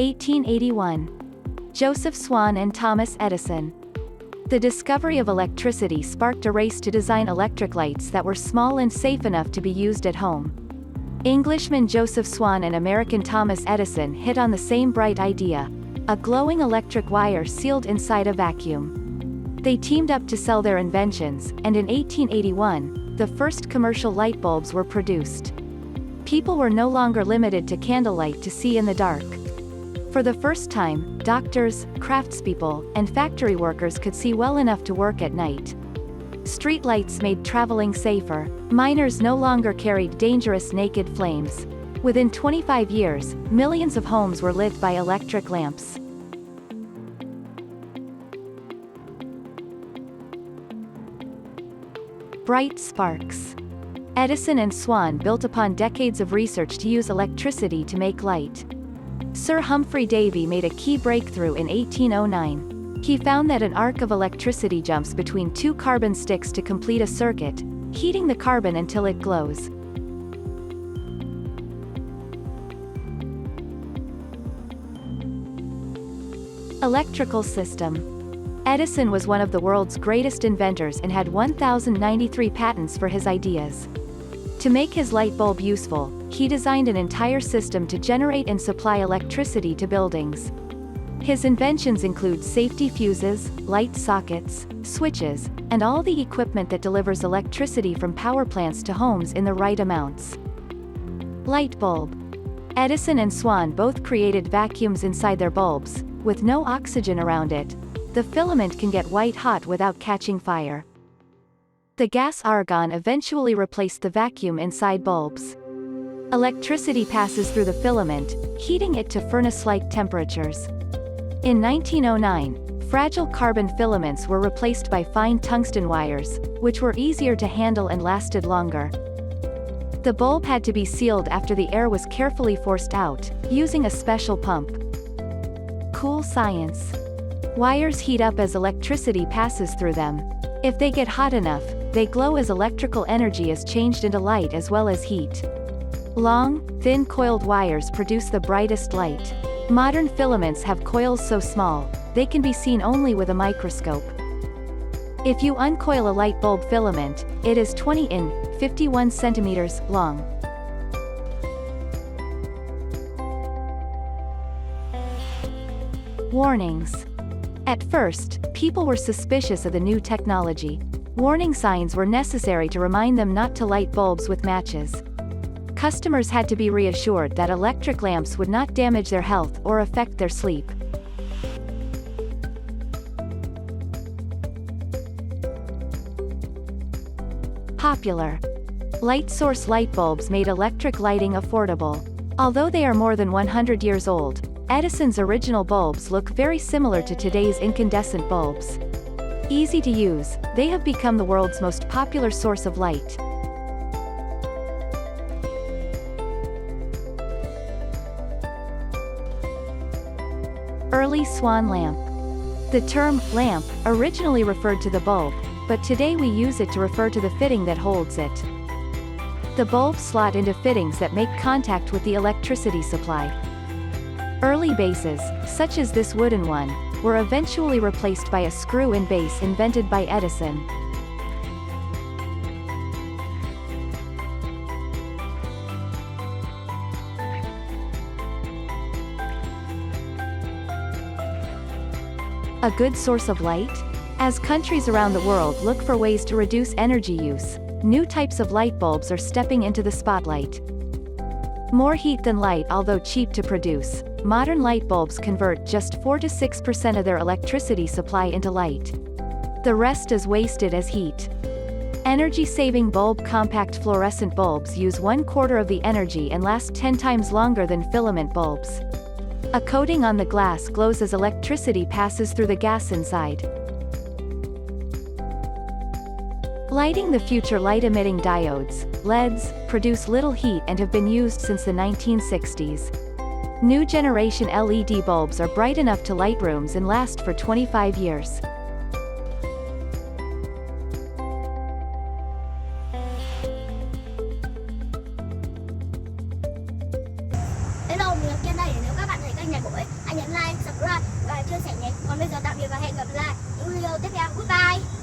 1881. Joseph Swan and Thomas Edison. The discovery of electricity sparked a race to design electric lights that were small and safe enough to be used at home. Englishman Joseph Swan and American Thomas Edison hit on the same bright idea: a glowing electric wire sealed inside a vacuum. They teamed up to sell their inventions, and in 1881, the first commercial light bulbs were produced. People were no longer limited to candlelight to see in the dark. For the first time, doctors, craftspeople, and factory workers could see well enough to work at night. Streetlights made traveling safer. Miners no longer carried dangerous naked flames. Within 25 years, millions of homes were lit by electric lamps. Bright sparks. Edison and Swan built upon decades of research to use electricity to make light. Sir Humphrey Davy made a key breakthrough in 1809. He found that an arc of electricity jumps between two carbon sticks to complete a circuit, heating the carbon until it glows. Electrical system. Edison was one of the world's greatest inventors and had 1,093 patents for his ideas. To make his light bulb useful, he designed an entire system to generate and supply electricity to buildings. His inventions include safety fuses, light sockets, switches, and all the equipment that delivers electricity from power plants to homes in the right amounts. Light bulb. Edison and Swan both created vacuums inside their bulbs. With no oxygen around it, the filament can get white hot without catching fire. The gas argon eventually replaced the vacuum inside bulbs. Electricity passes through the filament, heating it to furnace-like temperatures. In 1909, fragile carbon filaments were replaced by fine tungsten wires, which were easier to handle and lasted longer. The bulb had to be sealed after the air was carefully forced out, using a special pump. Cool science. Wires heat up as electricity passes through them. If they get hot enough, they glow as electrical energy is changed into light as well as heat. Long, thin coiled wires produce the brightest light. Modern filaments have coils so small, they can be seen only with a microscope. If you uncoil a light bulb filament, it is 20 in, 51 centimeters, long. Warnings. At first, people were suspicious of the new technology. Warning signs were necessary to remind them not to light bulbs with matches. Customers had to be reassured that electric lamps would not damage their health or affect their sleep. Popular. Light source light bulbs made electric lighting affordable. Although they are more than 100 years old, Edison's original bulbs look very similar to today's incandescent bulbs. Easy to use, they have become the world's most popular source of light. Early Swan lamp. The term lamp originally referred to the bulb, but today we use it to refer to the fitting that holds it. The bulbs slot into fittings that make contact with the electricity supply. Early bases, such as this wooden one, were eventually replaced by a screw-in base invented by Edison. A good source of light? As countries around the world look for ways to reduce energy use, new types of light bulbs are stepping into the spotlight. More heat than light, although cheap to produce, modern light bulbs convert just 4 to 6% of their electricity supply into light. The rest is wasted as heat. Energy-saving bulb compact fluorescent bulbs use 1/4 of the energy and last 10 times longer than filament bulbs. A coating on the glass glows as electricity passes through the gas inside. Lighting the future light-emitting diodes, LEDs, produce little heat and have been used since the 1960s. New generation LED bulbs are bright enough to light rooms and last for 25 years. Hello, mình ở trên đây nếu các bạn thấy kênh này của hãy nhấn like, subscribe và chia sẻ nhé. Còn bây giờ tạm biệt và hẹn gặp lại những video tiếp theo. Goodbye.